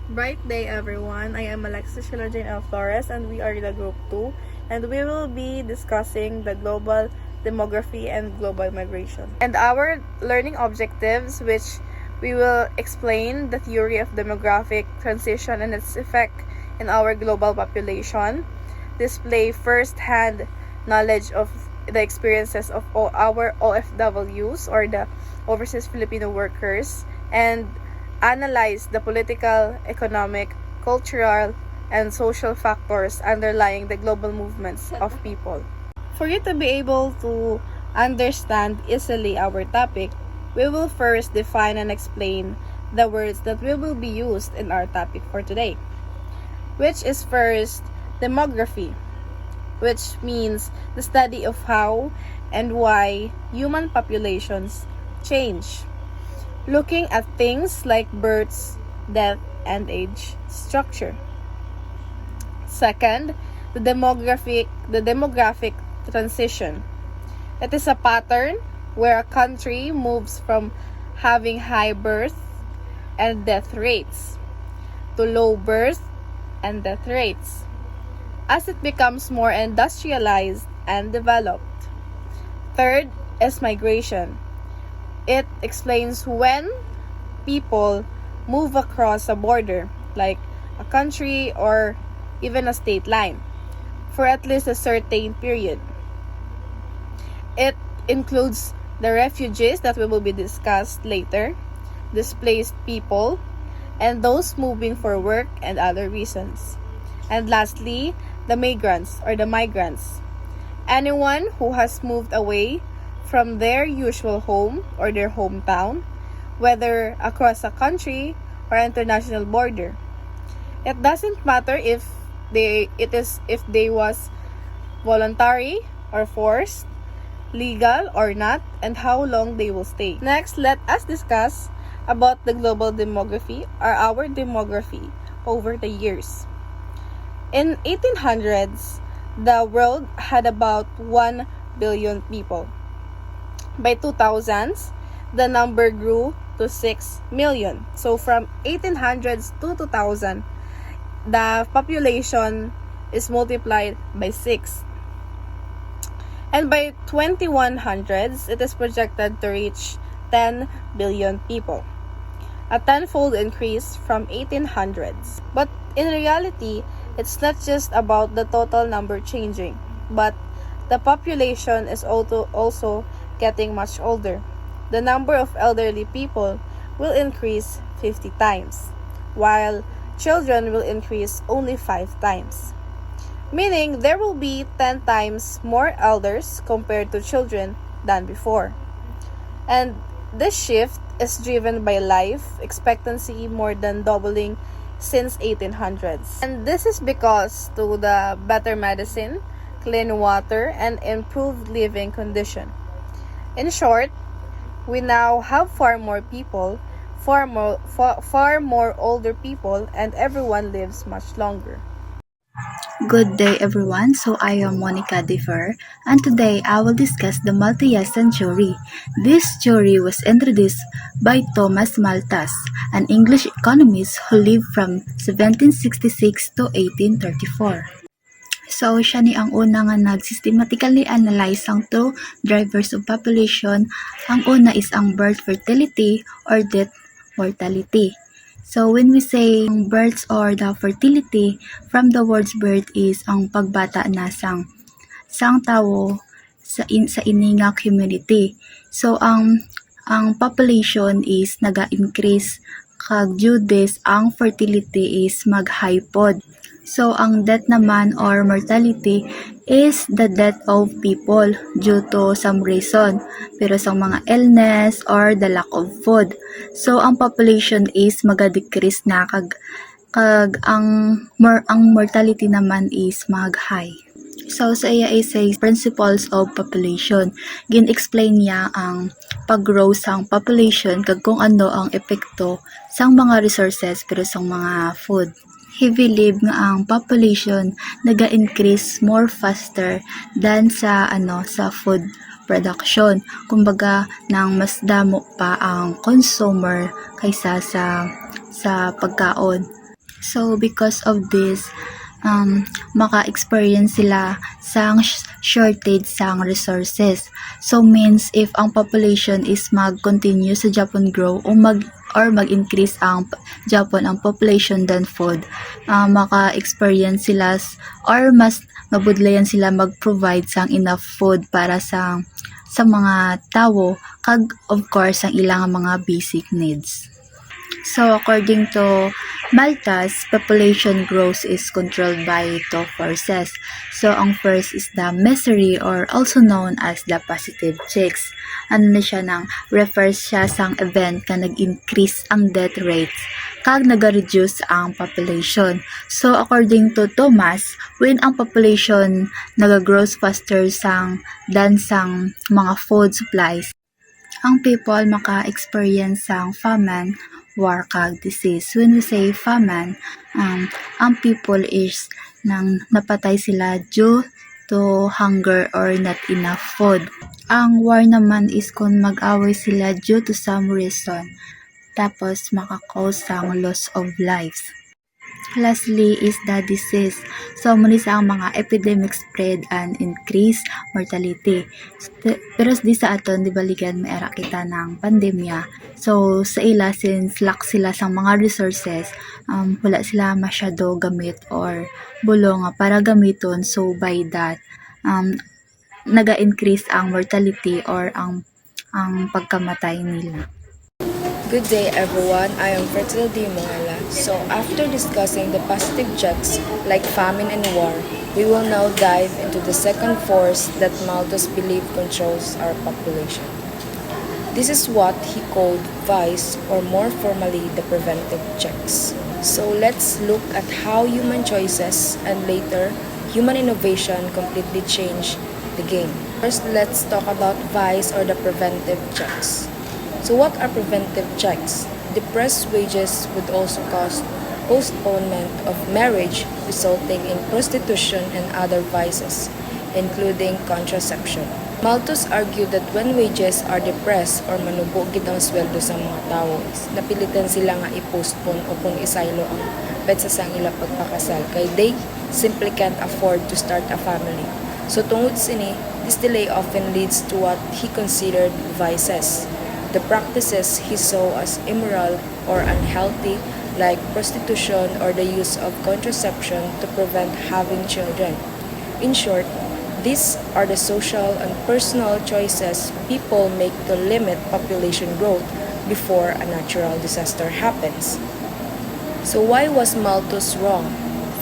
Bright day, everyone. I am Alexis Jane L. Flores, and we are the Group 2, and we will be discussing the global demography and global migration. And our learning objectives, which we will explain the theory of demographic transition and its effect in our global population, display first-hand knowledge of the experiences of our OFWs, or the Overseas Filipino Workers, and analyze the political, economic, cultural, and social factors underlying the global movements of people. For you to be able to understand easily our topic, we will first define and explain the words that will be used in our topic for today, which is first demography, which means the study of how and why human populations change, looking at things like births, death, and age structure. Second, the demographic transition. It is a pattern where a country moves from having high birth and death rates to low birth and death rates as it becomes more industrialized and developed. Third is migration. It explains when people move across a border, like a country or even a state line, for at least a certain period. It includes the refugees that we will be discussed later, displaced people, and those moving for work and other reasons. And lastly, the migrants, anyone who has moved away from their usual home or their hometown, whether across a country or international border. It doesn't matter if they was voluntary or forced, legal or not, and how long they will stay. Next, let us discuss about the global demography, or our demography over the years. In 1800s, the world had about 1 billion people. By 2000s, the number grew to 6 million. So from 1800s to 2000, the population is multiplied by 6. And by 2100s, it is projected to reach 10 billion people, a tenfold increase from 1800s. But in reality, it's not just about the total number changing, but the population is also getting much older. The number of elderly people will increase 50 times, while children will increase only 5 times. Meaning there will be 10 times more elders compared to children than before. And this shift is driven by life expectancy more than doubling since 1800s. And this is because to the better medicine, clean water, and improved living condition. In short, we now have far more people, far more older people, and everyone lives much longer. Good day everyone, so I am Monica Defer, and today I will discuss the Malthusian theory. This theory was introduced by Thomas Malthus, an English economist who lived from 1766 to 1834. So, siya ni ang una nga nag-systematically analyze ang two drivers of population. Ang una is ang birth fertility or death mortality. So, when we say births or the fertility, from the words birth is ang pagbata na sang tao sa ininga community. So, ang population is naga-increase kag due this ang fertility is mag-high pod. So, ang death naman or mortality is the death of people due to some reason. Pero sa mga illness or the lack of food. So, ang population is maga-decrease na kag ang mortality naman is mag-high. So, sa iya is say principles of population. Gin-explain niya ang pag-grow sang population kag kung ano ang epekto sang mga resources pero sang mga food. He believed nga ang population naga-increase more faster than sa food production. Kumbaga nang mas damo pa ang consumer kaysa sa pagkaon. So because of this, maka-experience sila sang shortage sang resources. So means if ang population is mag-continue sa Japan grow mag-increase ang Japan ang population than food, maka-experience sila or mas mabudlayan sila mag-provide sang enough food para sa mga tao kag of course ang ilang mga basic needs. So, according to Malta's population growth is controlled by two forces. So, ang first is the misery or also known as the positive checks. Ano na siya nang refers siya sang event ka nag-increase ang death rates kag nag-reduce ang population. So, according to Thomas, when ang population nag-grows faster than sang mga food supplies, ang people maka-experience sang famine, war kag disease. When we say famine, ang people is nang napatay sila due to hunger or not enough food. Ang war naman is kung mag-away sila due to some reason. Tapos maka-cause sang loss of lives. Lastly is the disease. So, muna sa ang mga epidemic spread and increase mortality. Pero di sa aton, di balikan may era kita ng pandemya. So, sa ila, since lack sila sa mga resources, wala sila masyado gamit or bulong para gamiton. So, by that, naga-increase ang mortality or ang pagkamatay nila. Good day everyone, I am Fertile D. Moala. So after discussing the positive checks like famine and war, we will now dive into the second force that Malthus believed controls our population. This is what he called vice, or more formally the preventive checks. So let's look at how human choices and later human innovation completely changed the game. First, let's talk about vice or the preventive checks. So what are preventive checks? Depressed wages would also cause postponement of marriage, resulting in prostitution and other vices, including contraception. Malthus argued that when wages are depressed or manubo gid ang sweldo sa mga tao, napilitan sila nga i-postpone o kung isaylo ang petsa sang ila pagpakasal kay they simply can't afford to start a family. So tungod sini, this delay often leads to what he considered vices. The practices he saw as immoral or unhealthy, like prostitution or the use of contraception to prevent having children. In short, these are the social and personal choices people make to limit population growth before a natural disaster happens. So why was Malthus wrong?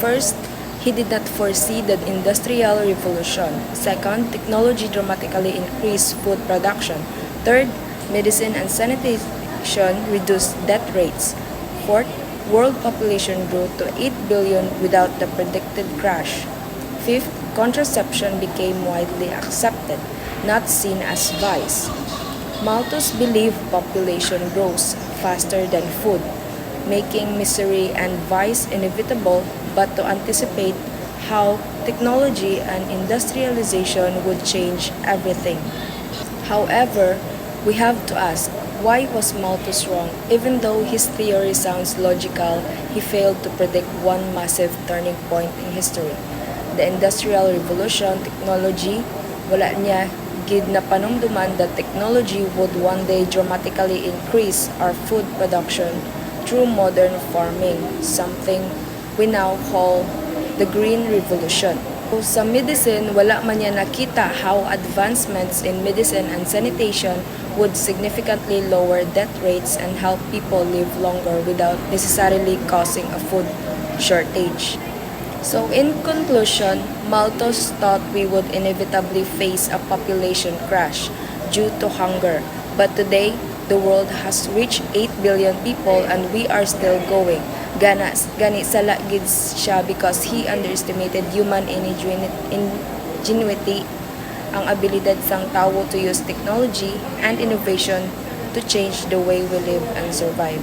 First, he did not foresee the Industrial Revolution. Second, technology dramatically increased food production. Third, medicine and sanitation reduced death rates. Fourth, world population grew to 8 billion without the predicted crash. Fifth, contraception became widely accepted, not seen as vice. Malthus believed population grows faster than food, making misery and vice inevitable, but to anticipate how technology and industrialization would change everything. However, we have to ask, why was Malthus wrong? Even though his theory sounds logical, he failed to predict one massive turning point in history. The Industrial Revolution, technology, wala niya gid na panumduman that technology would one day dramatically increase our food production through modern farming, something we now call the Green Revolution. Sa medicine, wala man niya nakita how advancements in medicine and sanitation would significantly lower death rates and help people live longer without necessarily causing a food shortage. So in conclusion, Malthus thought we would inevitably face a population crash due to hunger. But today, the world has reached 8 billion people and we are still going. Gani sala gid siya because he underestimated human ingenuity, ang abilidad sang tao to use technology and innovation to change the way we live and survive.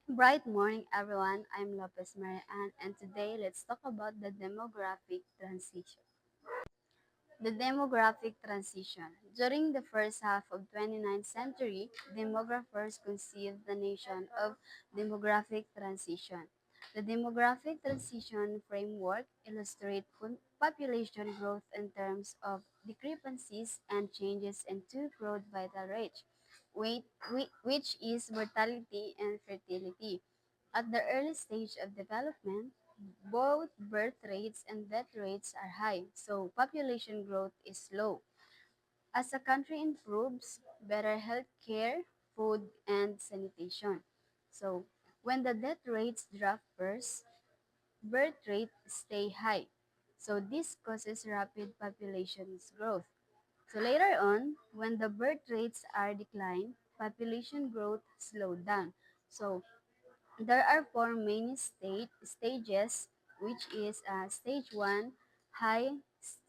Bright morning, everyone. I'm Lopez Marian, and today let's talk about the demographic transition. The demographic transition. During the first half of 29th century, demographers conceived the notion of demographic transition. The demographic transition framework illustrates population growth in terms of discrepancies and changes in two growth vital rates, which is mortality and fertility. At the early stage of development, both birth rates and death rates are high, so population growth is low. As a country improves, better health care, food, and sanitation. So, when the death rates drop first, birth rate stay high. So, this causes rapid population growth. So, later on, when the birth rates are declined, population growth slowed down. So, there are four main stages, which is stage one,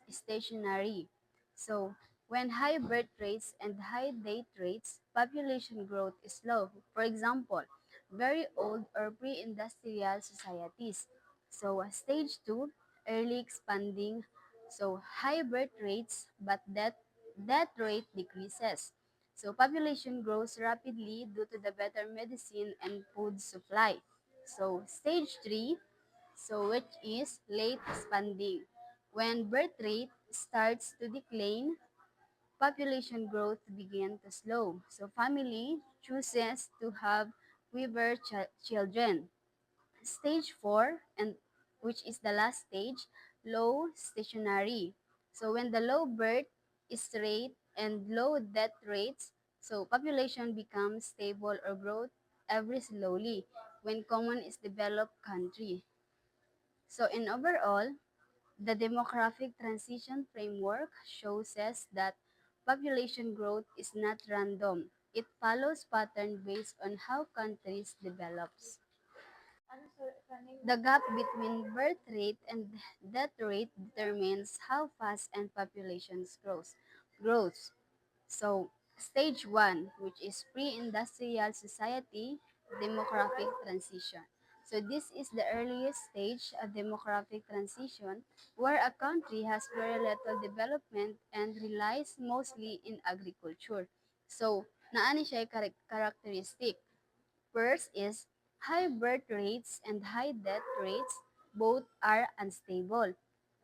stationary. So, when high birth rates and high death rates, population growth is low. For example, very old or pre-industrial societies. So, stage two, early expanding. So, high birth rates, but death rate decreases. So population grows rapidly due to the better medicine and food supply. So stage 3, which is late expanding. When birth rate starts to decline, population growth begins to slow. So family chooses to have fewer children. Stage 4, and which is the last stage, low stationary. So when the low birth is rate and low death rates, so population becomes stable or growth every slowly when common is developed country. So in overall, the demographic transition framework shows us that population growth is not random. It follows pattern based on how countries develops. The gap between birth rate and death rate determines how fast and populations grows. So, stage 1, which is pre-industrial society, demographic transition. So this is the earliest stage of demographic transition where a country has very little development and relies mostly in agriculture. So, naani siya characteristic. First is high birth rates and high death rates, both are unstable.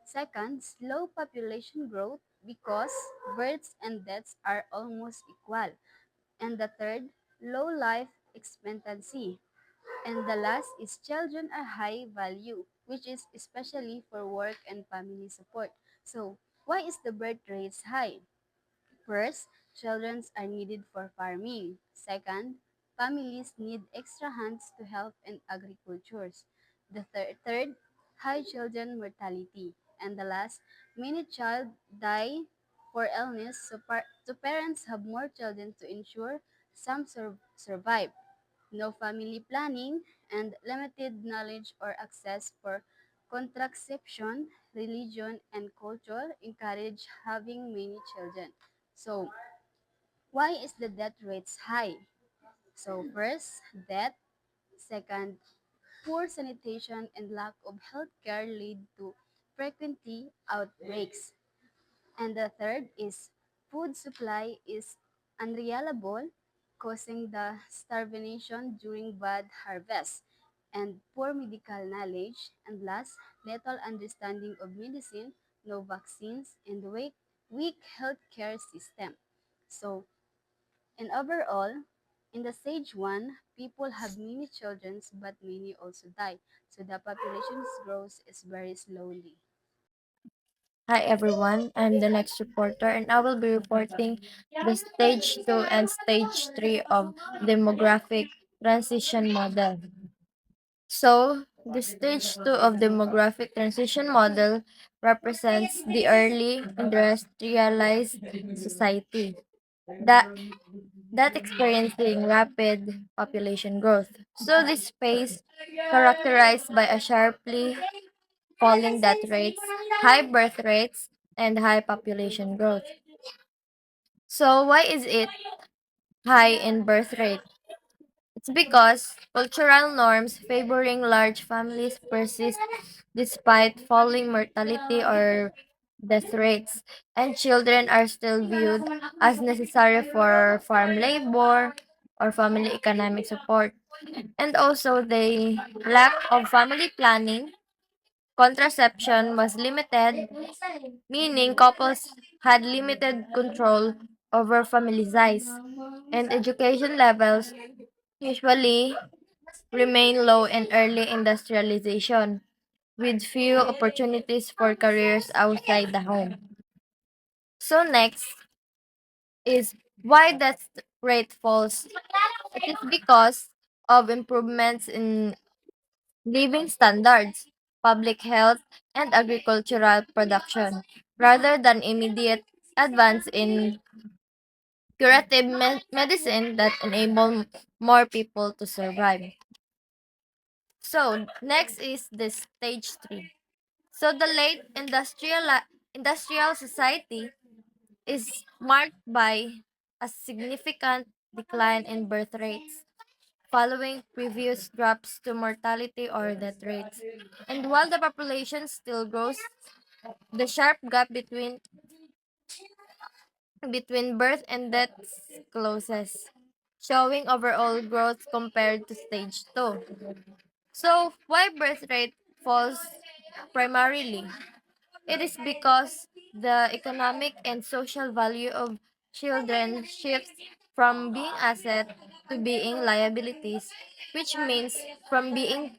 Second, slow population growth because births and deaths are almost equal. And the third, low life expectancy. And the last is children are high value, which is especially for work and family support. So, why is the birth rates high? First, children are needed for farming. Second, families need extra hands to help in agricultures. The third, high children mortality. And the last, many child die for illness, so parents have more children to ensure some survive. No family planning and limited knowledge or access for contraception, religion, and culture encourage having many children. So, why is the death rates high? So, first, death. Second, poor sanitation and lack of health care lead to frequently outbreaks. And the third is food supply is unreliable, causing the starvation during bad harvest, and poor medical knowledge, and last, little understanding of medicine, no vaccines, and weak healthcare system. So, in overall, in the stage 1, people have many children but many also die. So the population grows is very slowly. Hi everyone, I'm the next reporter and I will be reporting the stage 2 and stage 3 of demographic transition model. So, the stage 2 of demographic transition model represents the early industrialized society that experiencing rapid population growth. So, this phase characterized by a sharply falling death rates, high birth rates, and high population growth. So why is it high in birth rate? It's because cultural norms favoring large families persist despite falling mortality or death rates, and children are still viewed as necessary for farm labor or family economic support. And also, the lack of family planning, contraception was limited, meaning couples had limited control over family size, and education levels usually remain low in early industrialization, with few opportunities for careers outside the home. So next is why death rate falls. It is because of improvements in living standards, public health, and agricultural production, rather than immediate advance in curative medicine that enable more people to survive. So next is the stage 3. So the late industrial society is marked by a significant decline in birth rates following previous drops to mortality or death rates. And while the population still grows, the sharp gap between birth and death closes, showing overall growth compared to stage 2. So, why birth rate falls primarily? It is because the economic and social value of children shifts from being asset to being liabilities, which means from being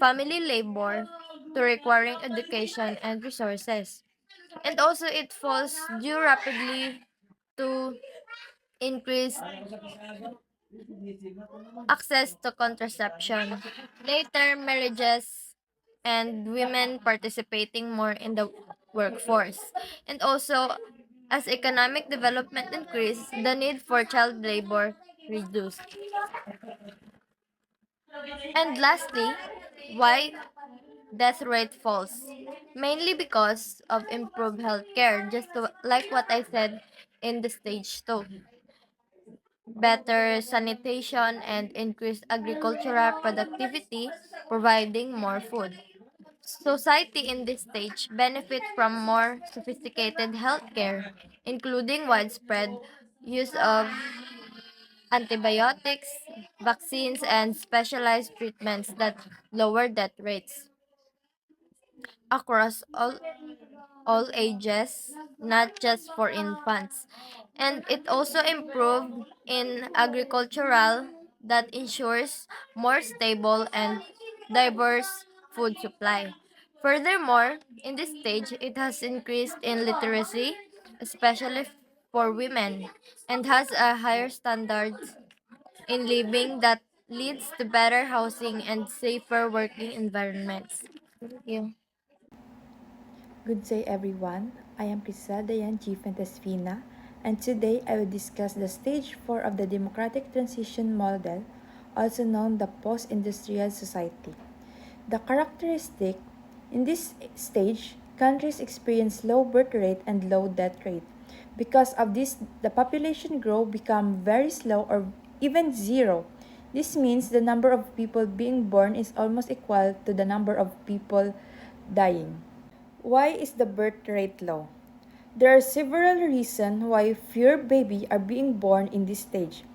family labor to requiring education and resources. And also it falls due rapidly to increased access to contraception, later marriages, and women participating more in the workforce. And also, as economic development increases, the need for child labor reduced. And lastly, why death rate falls? Mainly because of improved healthcare, like what I said in the stage 2. Better sanitation and increased agricultural productivity, providing more food. Society in this stage benefit from more sophisticated healthcare, including widespread use of antibiotics, vaccines, and specialized treatments that lower death rates across all ages, not just for infants. And it also improved in agricultural that ensures more stable and diverse food supply. Furthermore, in this stage, it has increased in literacy, especially for women, and has a higher standards in living that leads to better housing and safer working environments. Thank you. Good day everyone. I am Crisel Dayan Fina, and today I will discuss the stage 4 of the democratic transition model, also known the post-industrial society. The characteristic in this stage, countries experience low birth rate and low death rate. Because of this, the population growth become very slow or even zero. This means the number of people being born is almost equal to the number of people dying. Why is the birth rate low? There are several reasons why fewer babies are being born in this stage.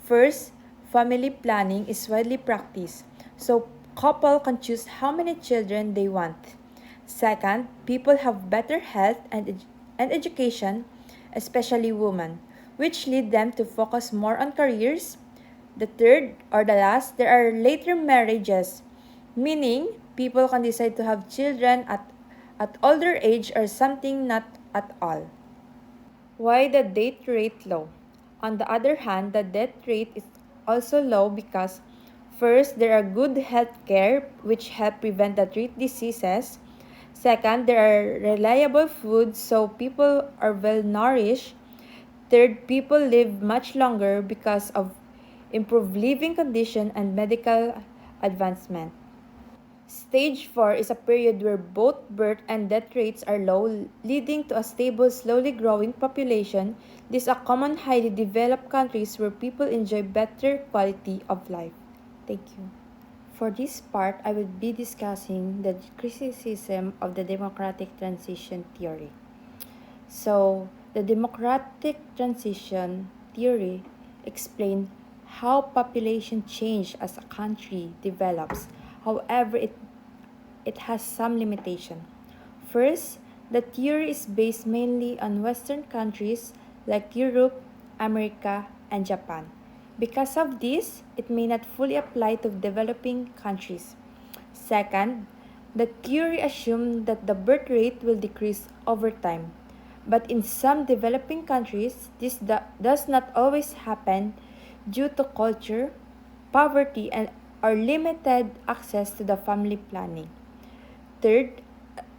First, family planning is widely practiced, so couple can choose how many children they want. Second, people have better health and education, especially women, which lead them to focus more on careers. The third or the last, there are later marriages, meaning people can decide to have children at older age or something not at all. Why the death rate low? On the other hand, the death rate is also low because first, there are good health care which help prevent the treat diseases. Second, there are reliable foods so people are well nourished. Third, people live much longer because of improved living condition and medical advancement. Stage 4 is a period where both birth and death rates are low, leading to a stable, slowly growing population. These are common highly developed countries where people enjoy better quality of life. Thank you. For this part, I will be discussing the criticism of the democratic transition theory. So, the democratic transition theory explains how population change as a country develops. However, it has some limitation. First, the theory is based mainly on Western countries like Europe, America, and Japan. Because of this, it may not fully apply to developing countries. Second, the theory assumes that the birth rate will decrease over time. But in some developing countries, this does not always happen due to culture, poverty, and or limited access to the family planning. Third,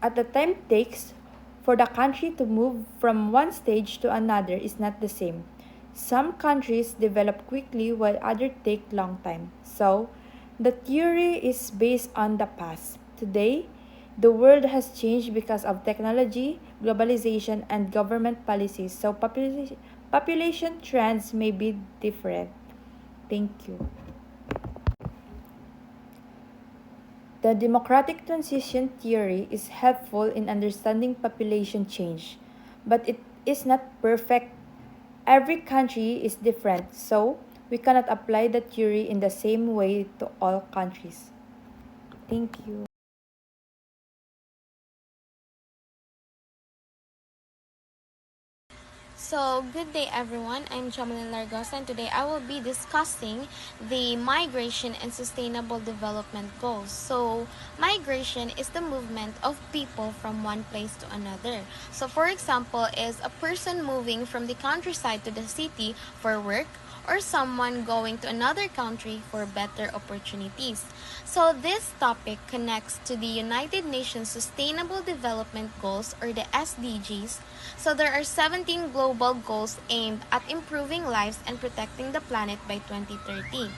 at the time it takes for the country to move from one stage to another is not the same. Some countries develop quickly while others take long time. So, the theory is based on the past. Today, the world has changed because of technology, globalization, and government policies. So, population trends may be different. Thank you. The democratic transition theory is helpful in understanding population change, but it is not perfect. Every country is different, so we cannot apply the theory in the same way to all countries. Thank you. So, good day everyone. I'm Jamalyn Largosa and today I will be discussing the migration and sustainable development goals. So, migration is the movement of people from one place to another. So, for example, is a person moving from the countryside to the city for work or someone going to another country for better opportunities. So, this topic connects to the United Nations Sustainable Development Goals or the SDGs. So, there are 17 global goals aimed at improving lives and protecting the planet by 2030.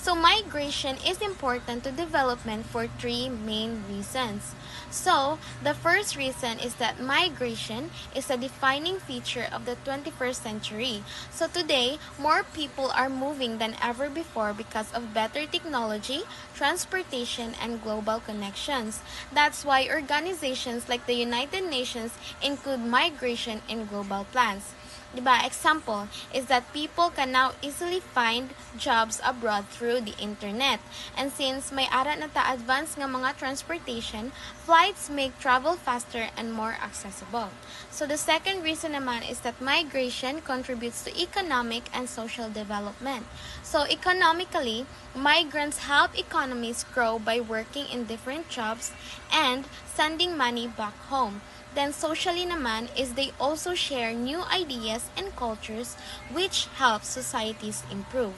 So migration is important to development for three main reasons. So, the first reason is that migration is a defining feature of the 21st century. So today, more people are moving than ever before because of better technology, transportation, and global connections. That's why organizations like the United Nations include migration in global plans. Diba? Example is that people can now easily find jobs abroad through the internet. And since may ara na ta advance nga mga transportation, flights make travel faster and more accessible. So the second reason naman is that migration contributes to economic and social development. So economically, migrants help economies grow by working in different jobs and sending money back home. Then socially naman is they also share new ideas and cultures which help societies improve.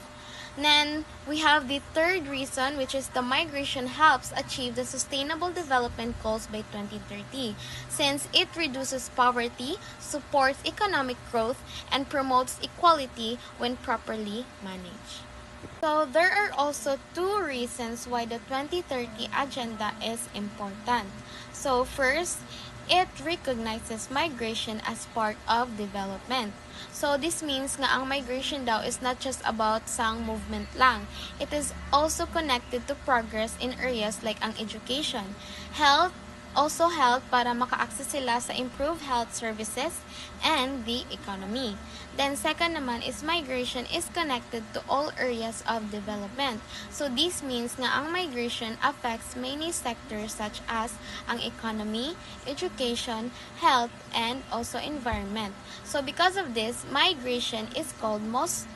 Then we have the third reason, which is the migration helps achieve the sustainable development goals by 2030 since it reduces poverty, supports economic growth, and promotes equality when properly managed. So there are also two reasons why the 2030 agenda is important. So first, it recognizes migration as part of development. So this means nga ang migration daw is not just about sang movement lang. It is also connected to progress in areas like ang education, health, also health para maka-access sila sa improved health services and the economy. Then second naman is migration is connected to all areas of development. So this means nga ang migration affects many sectors such as ang economy, education, health, and also environment. So because of this, migration is called most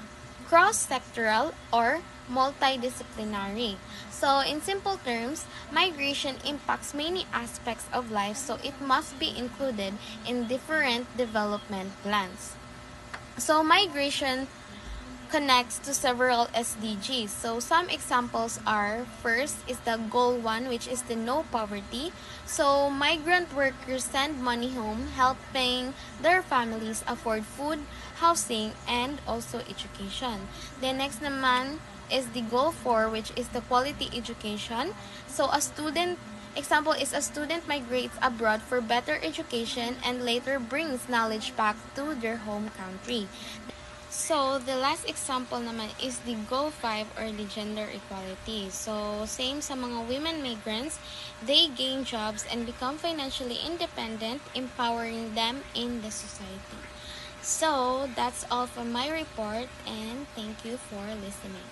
cross-sectoral or multidisciplinary. So in simple terms, migration impacts many aspects of life, so it must be included in different development plans. So migration connects to several SDGs. So some examples are, first is the goal 1, which is the no poverty. So migrant workers send money home, helping their families afford food, housing, and also education. Then next naman is the goal 4, which is the quality education. So a student example is a student migrates abroad for better education and later brings knowledge back to their home country. So, the last example naman is the Goal 5 or the gender equality. So, same sa mga women migrants, they gain jobs and become financially independent, empowering them in the society. So, that's all for my report and thank you for listening.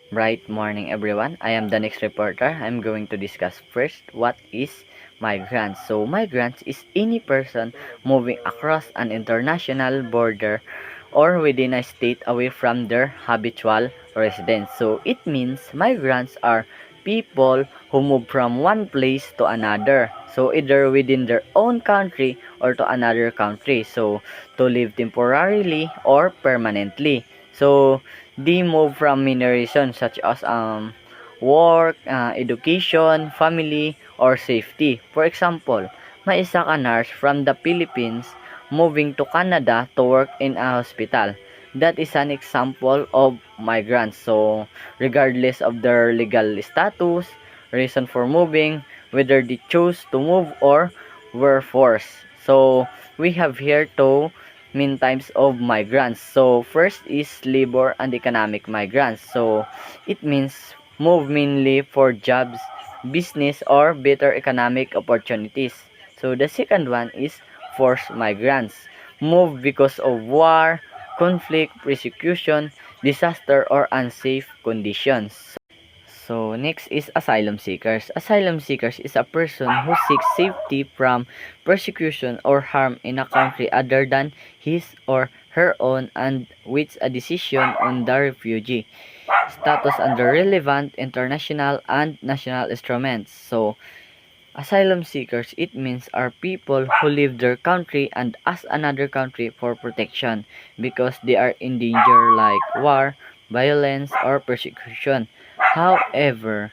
Bright morning, everyone. I am the next reporter. I'm going to discuss first what is migrants. So, migrants is any person moving across an international border or within a state away from their habitual residence. So, it means migrants are people who move from one place to another. So, either within their own country or to another country. So, to live temporarily or permanently. So, they move from many reasons such as work, education, family, or safety. For example, may isa ka nurse from the Philippines moving to Canada to work in a hospital. That is an example of migrants. So, regardless of their legal status, reason for moving, whether they choose to move or were forced. So, we have here two main types of migrants. So, first is labor and economic migrants. So, it means move mainly for jobs, business, or better economic opportunities. So, the second one is forced migrants. Move because of war, conflict, persecution, disaster, or unsafe conditions. So, next is asylum seekers. Asylum seekers is a person who seeks safety from persecution or harm in a country other than his or her own and waits a decision on the refugee status under relevant international and national instruments. So, asylum seekers, it means, are people who leave their country and ask another country for protection because they are in danger like war, violence, or persecution. However,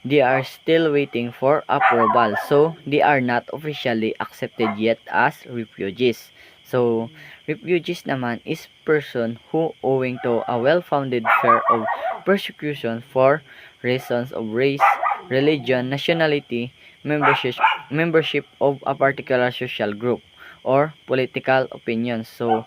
they are still waiting for approval, so they are not officially accepted yet as refugees. So, refugees naman is person who owing to a well-founded fear of persecution for reasons of race, religion, nationality, membership membership of a particular social group or political opinions. So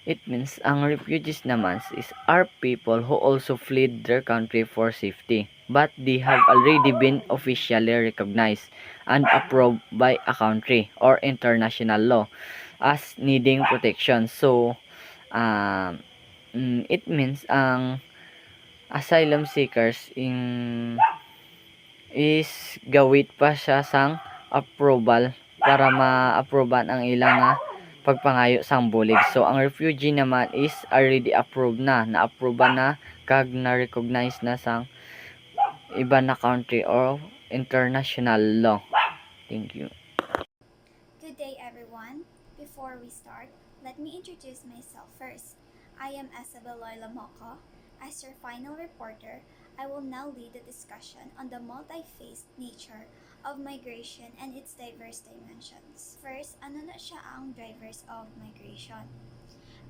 it means ang refugees naman is are people who also fled their country for safety, but they have already been officially recognized and approved by a country or international law as needing protection. So it means ang asylum seekers is gawit pa siya sang approval para ma-approvean ang ilang pagpangayo sang bulig. So ang refugee naman is already approved na, na-approve na kag na-recognize na sang iba na country or international law. Thank you. Good day, everyone. Before we start, let me introduce myself first. I am Isabel Loila Moco. As your final reporter, I will now lead the discussion on the multi-phased nature of migration and its diverse dimensions. First, ano na siya ang drivers of migration?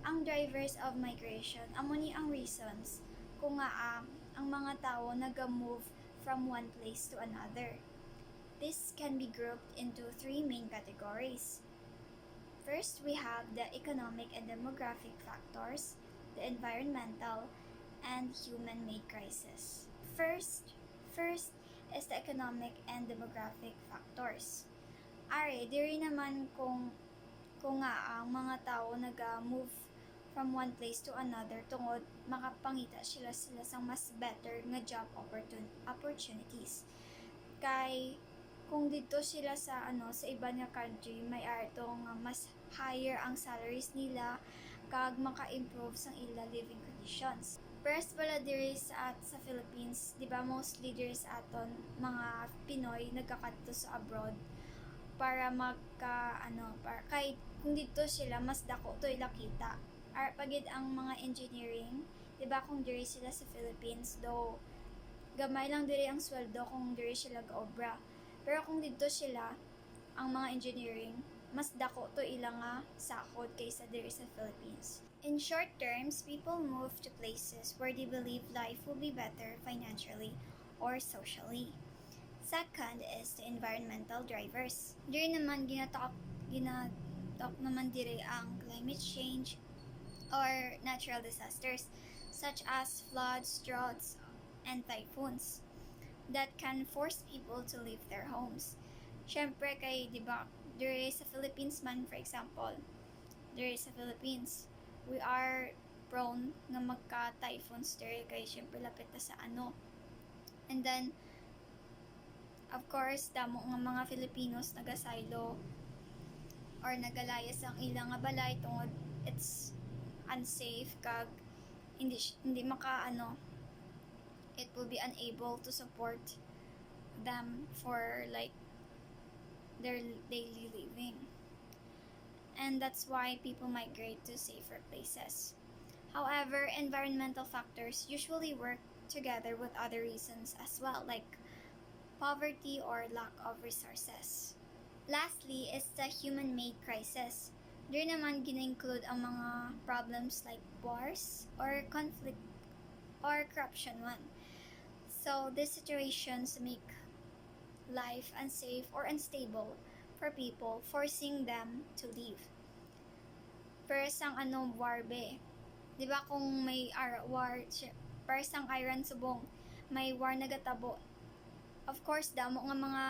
Ang drivers of migration, amo ni ang reasons kung nga ang mga tao nag-move from one place to another. This can be grouped into three main categories. First, we have the economic and demographic factors, the environmental, and human-made crisis. First is the economic and demographic factors. Diri naman kung nga ang mga tao nag-move from one place to another tungod makapangita sila sa mas better nga job opportunities. Kay kung dito sila sa sa iba nga country may artong mas higher ang salaries nila kag maka-improve sang ila living conditions. First pala diri sa Philippines, di ba mostly diri sa aton mga Pinoy nagkakadto sa abroad para para kay kung dito sila mas dako to ila kita. Pagid ang mga engineering, di ba kung diri sila sa Philippines do gamay lang diri ang sweldo kung diri sila gaobra. Pero kung dito sila, ang mga engineering, mas dako to ilang sakod kaysa diri sa Philippines. In short terms, people move to places where they believe life will be better financially or socially. Second is the environmental drivers. Diri naman ginatalk naman diri ang climate change, or natural disasters such as floods, droughts, and typhoons that can force people to leave their homes. Syempre kay, di ba, there is sa Philippines man, for example, there is sa Philippines, we are prone nga magka-typhoons there kay syempre lapit na sa ano. And then, of course, damo nga mga Filipinos nagasaylo or nagalayas ang ilang nga balay tungod it's unsafe kag hindi maka ano, it will be unable to support them for like their daily living. And that's why people migrate to safer places. However, environmental factors usually work together with other reasons as well, like poverty or lack of resources. Lastly is the human-made crisis. There naman gina-include ang mga problems like wars or conflict or corruption one. So these situations make life unsafe or unstable for people, forcing them to leave. First ang war be. 'Di ba kung may war, first ang Iran subong, may war nagatabo. Of course, damo nga mga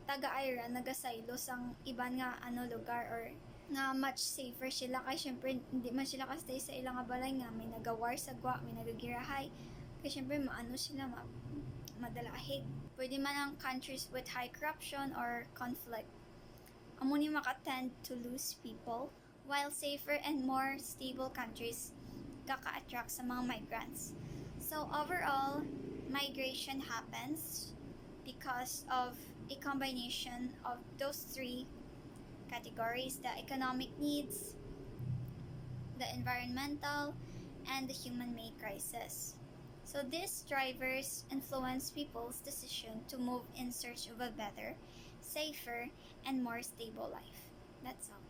taga-Iran nagasaylo sang iban nga lugar or nga much safer sila kay syempre hindi man sila kastay sa ilang balay nga may nagawar sa gwa, may nagagirahay kay syempre maano sila madalahig. Pwede man ang countries with high corruption or conflict. Amo ni maka-tend to lose people, while safer and more stable countries kaka-attract sa mga migrants. So overall, migration happens because of a combination of those three categories: the economic needs, the environmental, and the human-made crisis. So these drivers influence people's decision to move in search of a better, safer, and more stable life. That's all.